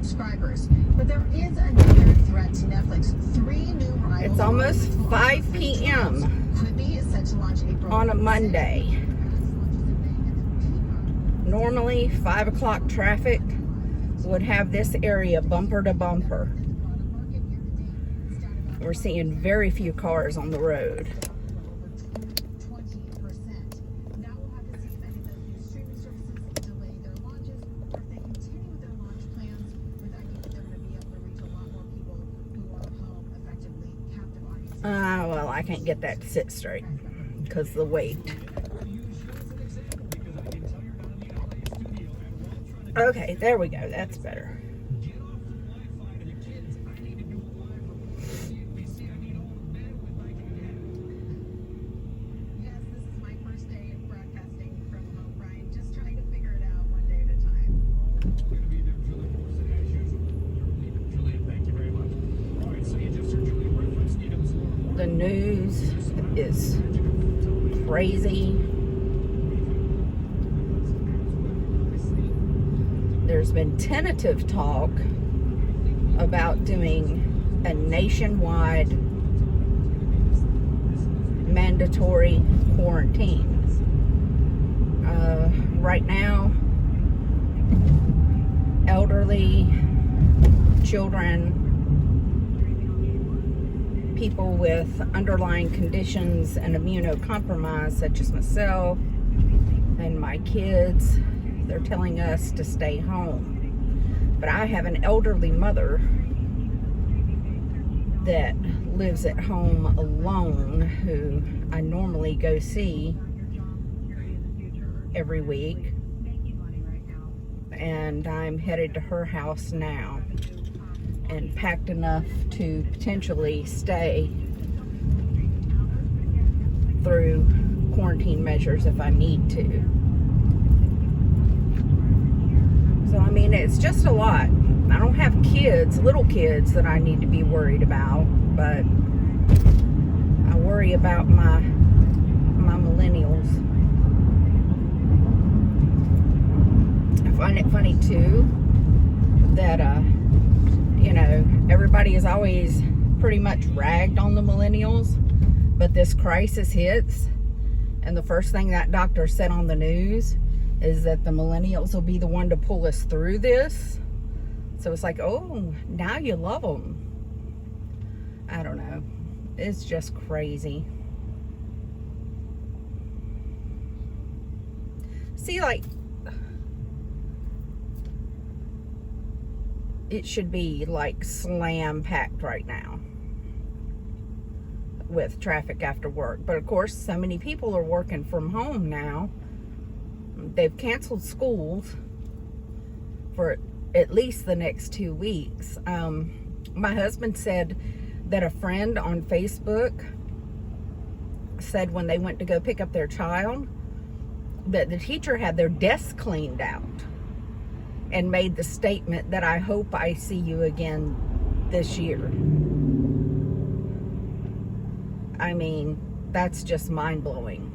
subscribers. But there is another threat to Netflix. 3 new rivals. It's almost 5 p.m. Could be set to launch April on a Monday. Normally, 5 o'clock traffic would have this area bumper to bumper. We're seeing very few cars on the road. Well, I can't get that to sit straight because of the weight. Okay, there we go. That's better. The news is crazy. There's been tentative talk about doing a nationwide mandatory quarantine. Right now, elderly, children, people with underlying conditions and immunocompromised, such as myself and my kids, they're telling us to stay home. But I have an elderly mother that lives at home alone, who I normally go see every week, and I'm headed to her house now and packed enough to potentially stay through quarantine measures if I need to. So, I mean, it's just a lot. I don't have kids, little kids, that I need to be worried about, but I worry about my millennials. I find it funny, too, that, you know, everybody is always pretty much ragged on the millennials, but this crisis hits, and the first thing that doctor said on the news is that the millennials will be the one to pull us through this. So it's like, oh, now you love them. I don't know. It's just crazy. See, like, it should be like slam packed right now with traffic after work. But of course, so many people are working from home now. They've canceled schools for at least the next 2 weeks. My husband said that a friend on Facebook said when they went to go pick up their child that the teacher had their desk cleaned out and made the statement that I hope I see you again this year. I mean, that's just mind-blowing.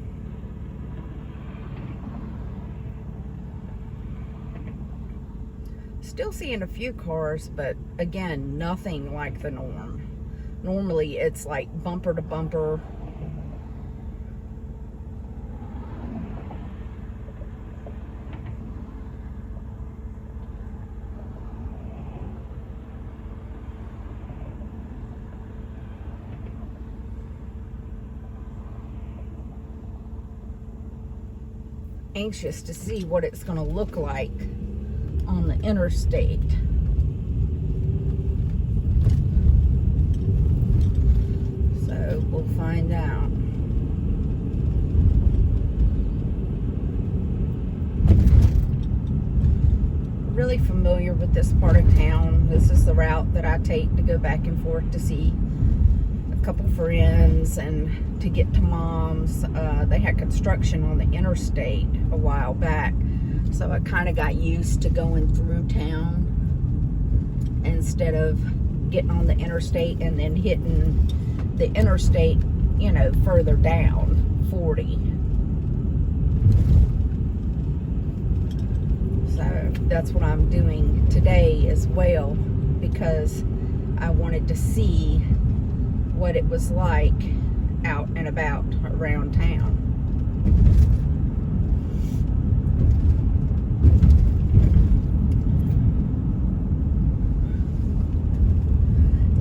Still seeing a few cars, but again, nothing like the norm. Normally, it's like bumper to bumper. Anxious to see what it's going to look like on the interstate. So we'll find out. Really familiar with this part of town. This is the route that I take to go back and forth to see a couple friends and to get to Mom's. They had construction on the interstate a while back, so I kind of got used to going through town instead of getting on the interstate and then hitting the interstate, you know, further down, 40. So that's what I'm doing today as well, because I wanted to see what it was like out and about around town.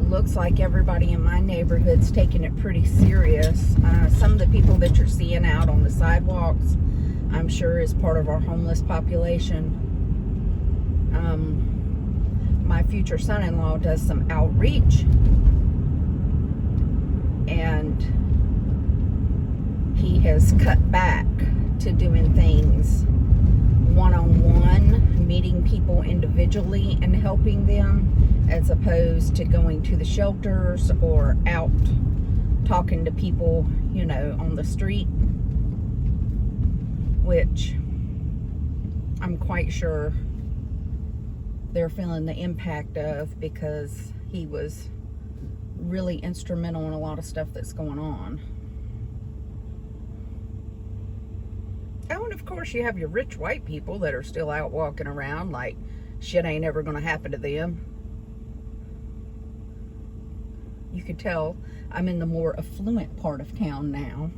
Looks like everybody in my neighborhood's taking it pretty serious. Some of the people that you're seeing out on the sidewalks, I'm sure is part of our homeless population. My future son-in-law does some outreach, and he has cut back to doing things one-on-one, meeting people individually and helping them, as opposed to going to the shelters or out talking to people, you know, on the street, which I'm quite sure they're feeling the impact of, because he was really instrumental in a lot of stuff that's going on. Oh, and of course you have your rich white people that are still out walking around like shit ain't ever gonna happen to them. You could tell I'm in the more affluent part of town now.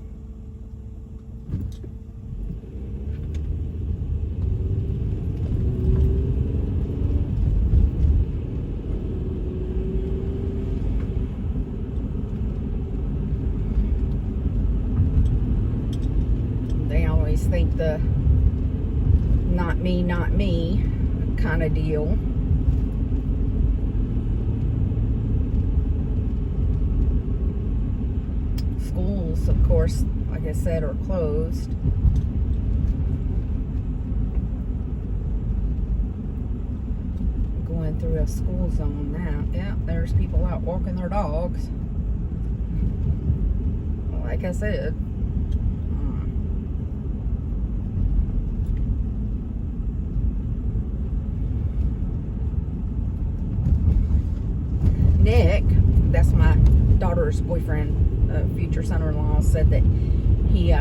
They always think the not me kind of deal. Schools, of course, like I said, are closed. Going through a school zone now. Yeah, there's people out walking their dogs. Like I said. Nick, that's my daughter's boyfriend, future son-in-law, said that he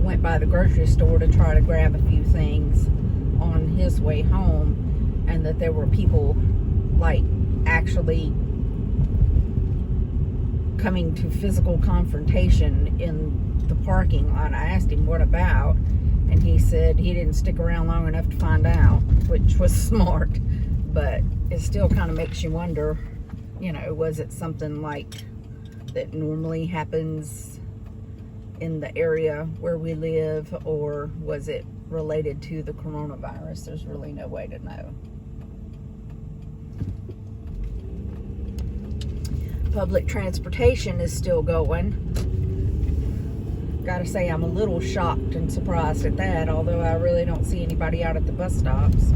went by the grocery store to try to grab a few things on his way home, and that there were people like actually coming to physical confrontation in the parking lot. I asked him what about, and he said he didn't stick around long enough to find out, which was smart, but it still kind of makes you wonder, you know, was it something like that normally happens in the area where we live, or was it related to the coronavirus? There's really no way to know. Public transportation is still going. Gotta say, I'm a little shocked and surprised at that, although I really don't see anybody out at the bus stops.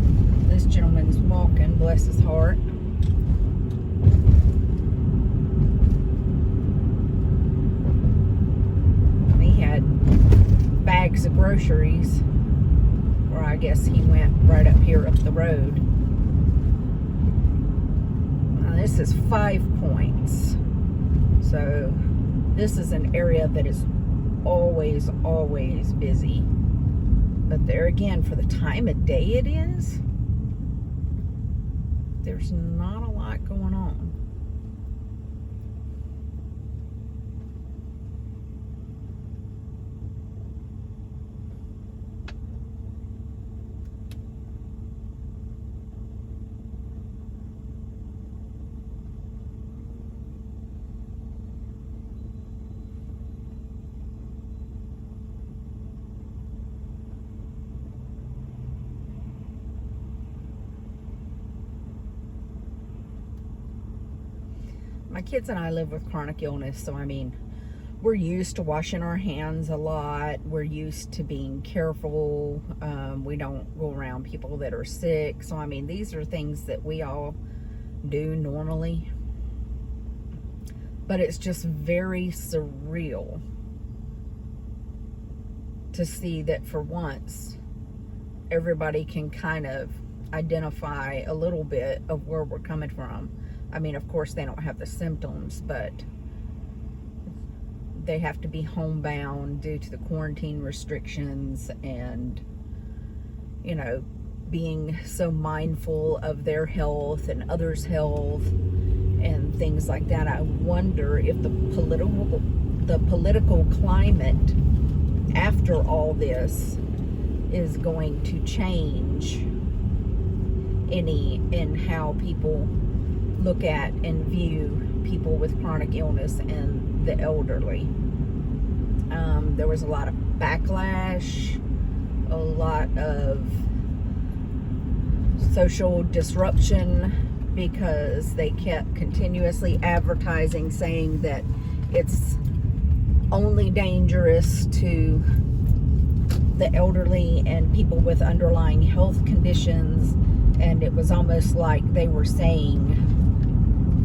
This gentleman's walking, bless his heart. Bags of groceries, or I guess he went right up here up the road. Now, this is 5 Points, so this is an area that is always busy, but there again, for the time of day it is, there's not a lot going on. My kids and I live with chronic illness, so I mean, we're used to washing our hands a lot. We're used to being careful. We don't go around people that are sick. So I mean, these are things that we all do normally. But it's just very surreal to see that for once, everybody can kind of identify a little bit of where we're coming from. I mean, of course, they don't have the symptoms, but they have to be homebound due to the quarantine restrictions and, you know, being so mindful of their health and others' health and things like that. I wonder if the political climate after all this is going to change any in how people look at and view people with chronic illness and the elderly. There was a lot of backlash, a lot of social disruption, because they kept continuously advertising saying that it's only dangerous to the elderly and people with underlying health conditions, and it was almost like they were saying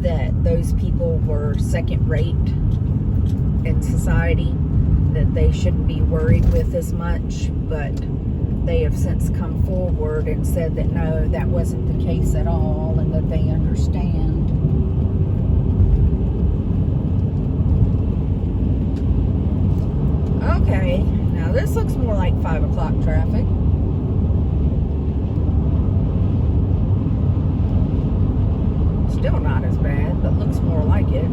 that those people were second rate in society, that they shouldn't be worried with as much. But they have since come forward and said that no, that wasn't the case at all, and that they understand. Okay, now this looks more like 5 o'clock traffic. Still not as bad, but looks more like it.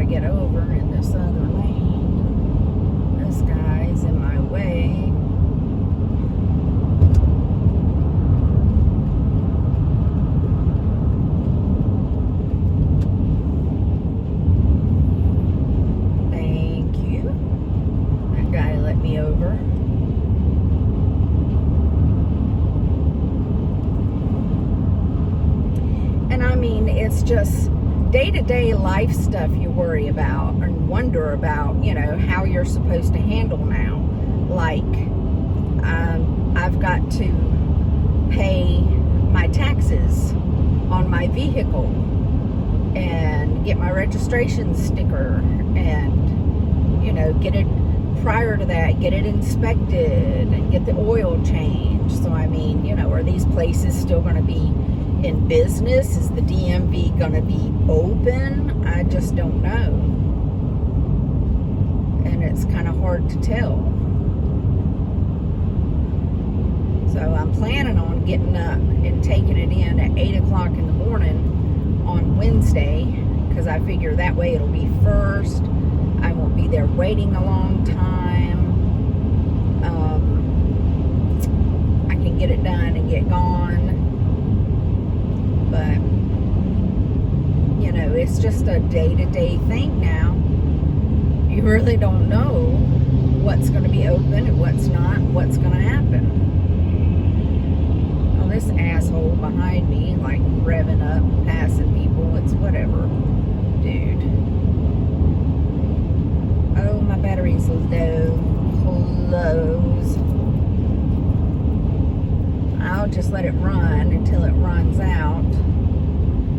Get over in this other lane. This guy's in my way. Thank you. That guy let me over. And I mean, it's just day-to-day life stuff you worry about and wonder about, you know, how you're supposed to handle now. Like, I've got to pay my taxes on my vehicle and get my registration sticker and, you know, get it prior to that, get it inspected and get the oil changed. So, I mean, you know, are these places still going to be in business? Is the DMV going to be open? I just don't know. And it's kind of hard to tell. So I'm planning on getting up and taking it in at 8 o'clock in the morning on Wednesday, because I figure that way it'll be first. I won't be there waiting a long time. I can get it done and get gone. But, you know, it's just a day-to-day thing now. You really don't know what's going to be open and what's not, what's going to happen. Oh, this asshole behind me, like, revving up, passing people, it's whatever. Dude. Oh, my battery's low. Close. I'll just let it run until it runs out,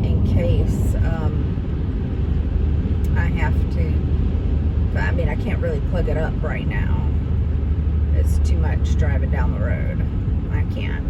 in case I have to. But I mean, I can't really plug it up right now. It's too much driving down the road. I can't.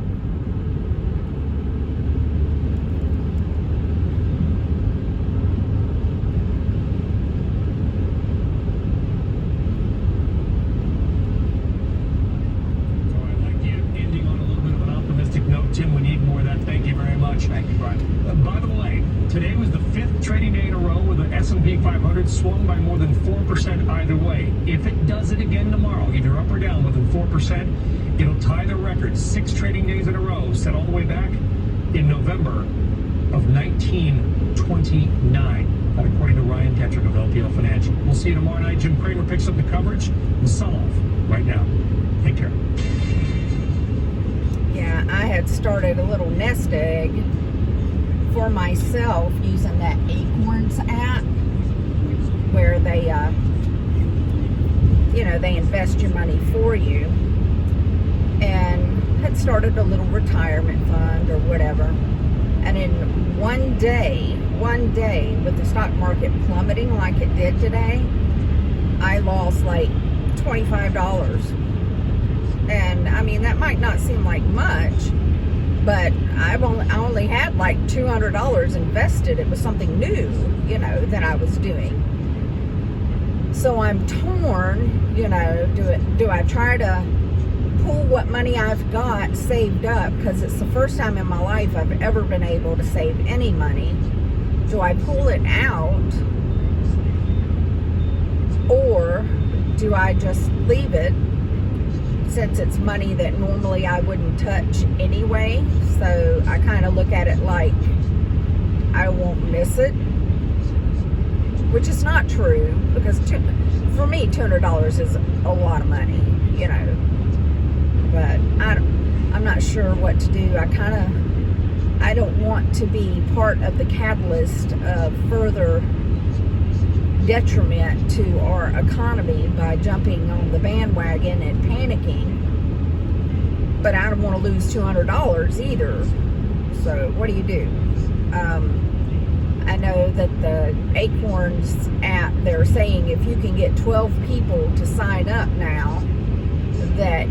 Tim, we need more of that. Thank you very much. Thank you, Brian. By the way, today was the 5th trading day in a row where the S&P 500 swung by more than 4% either way. If it does it again tomorrow, either up or down more than 4%, it'll tie the record 6 trading days in a row, set all the way back in November of 1929. That according to Ryan Tetrick of LPL Financial. We'll see you tomorrow night. Jim Cramer picks up the coverage. The sun off right now. Take care. Yeah, I had started a little nest egg for myself using that Acorns app, where they, you know, they invest your money for you, and had started a little retirement fund or whatever. And in one day, with the stock market plummeting like it did today, I lost like $25. And I mean, that might not seem like much, but I only had like $200 invested. It was something new, you know, that I was doing. So I'm torn, you know, do I try to pull what money I've got saved up, because it's the first time in my life I've ever been able to save any money. Do I pull it out, or do I just leave it, since it's money that normally I wouldn't touch anyway? So I kind of look at it like I won't miss it, which is not true, because for me $200 is a lot of money, you know. But I'm not sure what to do. I don't want to be part of the catalyst of further detriment to our economy by jumping on the bandwagon and panicking. But I don't want to lose $200 either. So what do? I know that the Acorns app, they're saying if you can get 12 people to sign up now, that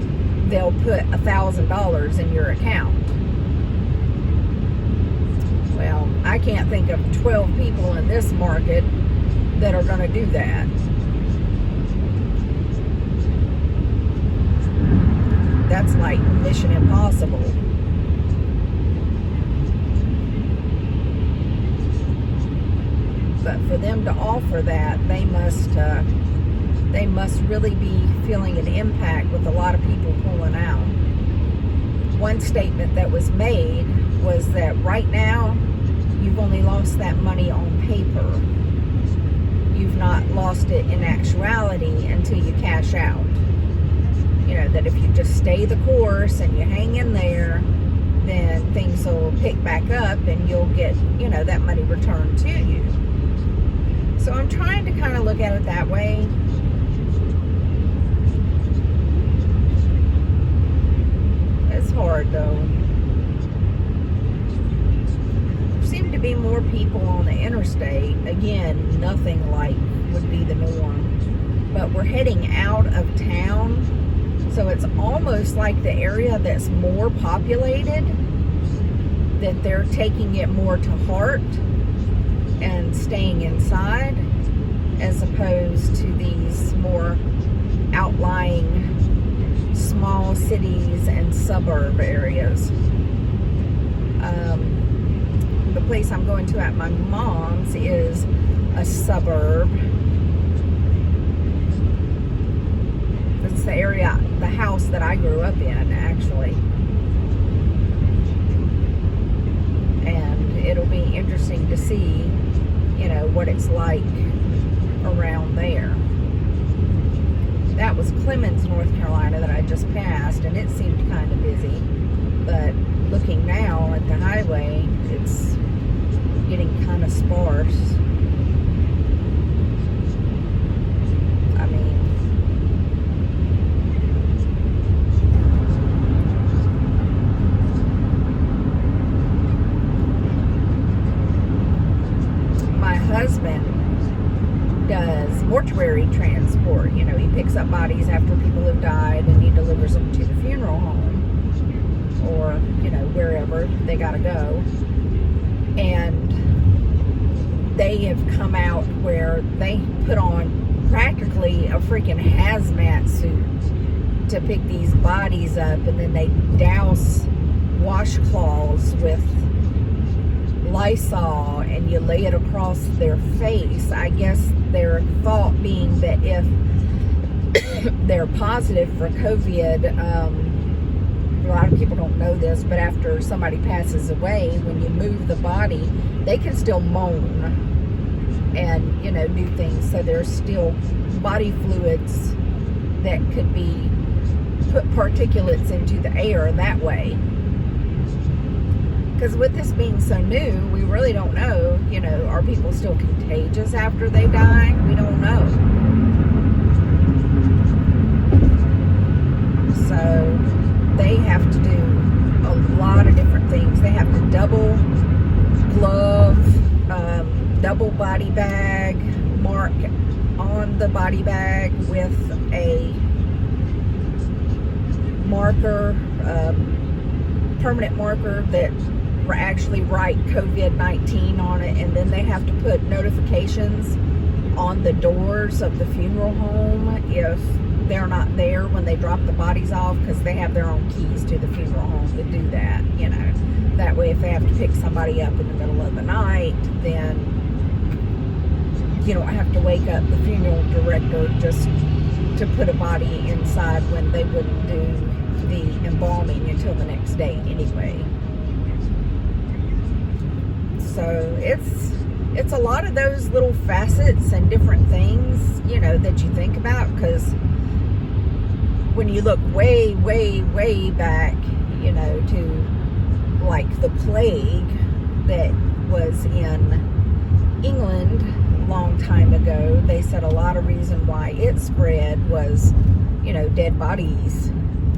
they'll put $1,000 in your account. Well, I can't think of 12 people in this market that are going to do that. That's like Mission Impossible. But for them to offer that, they must really be feeling an impact with a lot of people pulling out. One statement that was made was that right now you've only lost that money on paper. You've not lost it in actuality until you cash out. You know, that if you just stay the course and you hang in there, then things will pick back up and you'll get, you know, that money returned to you. So I'm trying to kind of look at it that way. It's hard though. There seem to be more people on the interstate. Again, nothing like would be the norm. But we're heading out of town. So it's almost like the area that's more populated, that they're taking it more to heart and staying inside, as opposed to these more outlying small cities and suburb areas. The place I'm going to at my mom's is a suburb. It's the area, the house that I grew up in, actually. And it'll be interesting to see, you know, what it's like around there. That was Clemens, North Carolina, that I just passed, and it seemed kind of busy. But looking now at the highway, it's getting kind of sparse. I mean, my husband does mortuary transport. You know, he picks up bodies after people have died and he delivers them to the funeral home, or, you know, wherever they gotta go. And they have come out where they put on practically a freaking hazmat suit to pick these bodies up, and then they douse washcloths with Lysol and you lay it across their face. I guess their thought being that if they're positive for COVID, a lot of people don't know this, but after somebody passes away, when you move the body, they can still moan and, you know, do things. So there's still body fluids that could be put particulates into the air that way. Because with this being so new, we really don't know, you know, are people still contagious after they die? We don't know. So they have to do a lot of different things. They have to double glove, double body bag, mark on the body bag with a marker, permanent marker that actually write COVID-19 on it, and then they have to put notifications on the doors of the funeral home if they're not there when they drop the bodies off, because they have their own keys to the funeral home to do that, you know. That way if they have to pick somebody up in the middle of the night, then you don't have to wake up the funeral director just to put a body inside when they wouldn't do the embalming until the next day anyway. So it's a lot of those little facets and different things, you know, that you think about, because when you look way, way, way back, you know, to like the plague that was in England a long time ago, they said a lot of reason why it spread was, you know, dead bodies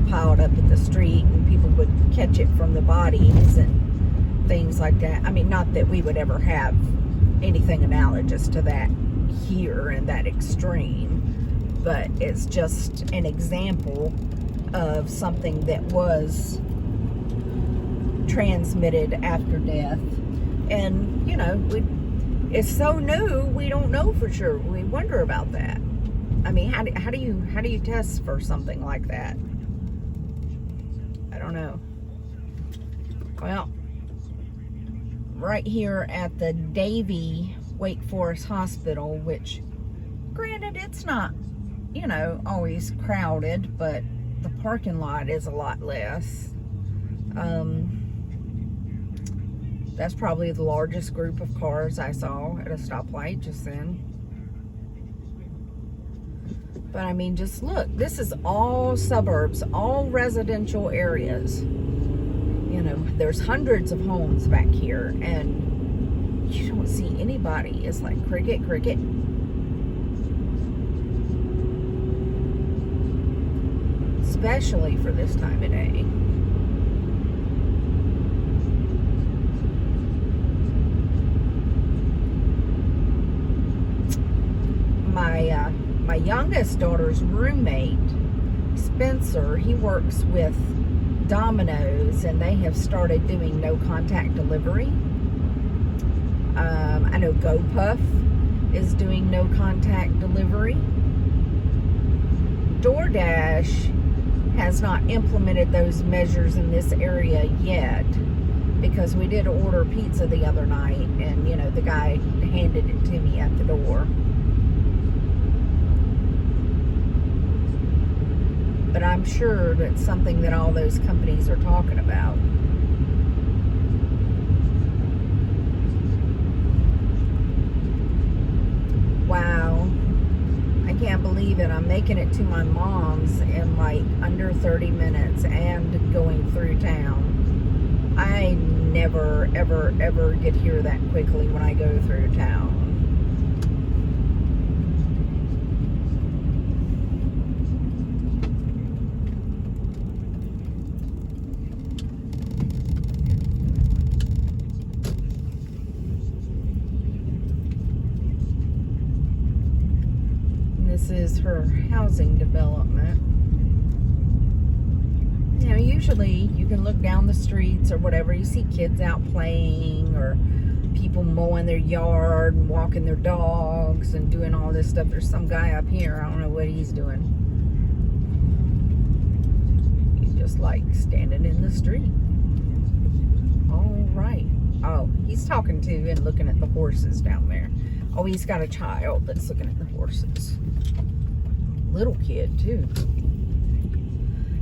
piled up in the street, and people would catch it from the bodies and things like that. I mean, not that we would ever have anything analogous to that here in that extreme, but it's just an example of something that was transmitted after death. And, you know, it's so new, we don't know for sure. We wonder about that. I mean, how do you test for something like that? I don't know. Well, right here at the Davie Wake Forest Hospital, which granted it's not, you know, always crowded, but the parking lot is a lot less. That's probably the largest group of cars I saw at a stoplight just then. But I mean, just look, this is all suburbs, all residential areas. You know, there's hundreds of homes back here, and you don't see anybody. It's like cricket, cricket. Especially for this time of day. My youngest daughter's roommate, Spencer, he works with Domino's, and they have started doing no contact delivery. I know GoPuff is doing no contact delivery. DoorDash has not implemented those measures in this area yet, because we did order pizza the other night, and you know, the guy handed it to me at the door. But I'm sure that's something that all those companies are talking about. Wow. I can't believe it. I'm making it to my mom's in like under 30 minutes and going through town. I never, ever, ever get here that quickly when I go through town. This is her housing development. You know, usually you can look down the streets or whatever, you see kids out playing, or people mowing their yard and walking their dogs and doing all this stuff. There's some guy up here, I don't know what he's doing. He's just like standing in the street. All right. Oh, he's talking to and looking at the horses down there. Oh, he's got a child that's looking at the horses. Little kid, too.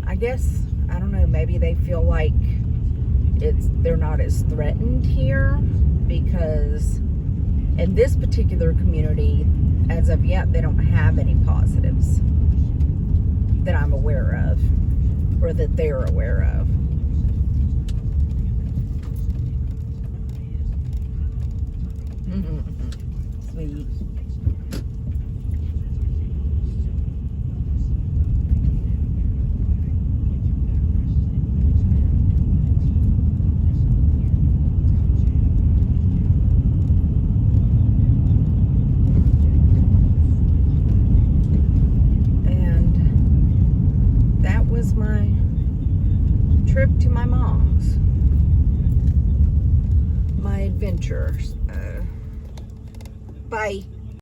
I guess, I don't know, maybe they feel like they're not as threatened here, because in this particular community, as of yet, they don't have any positives that I'm aware of, or that they're aware of. Sweet. My trip to my mom's, my adventures. Bye.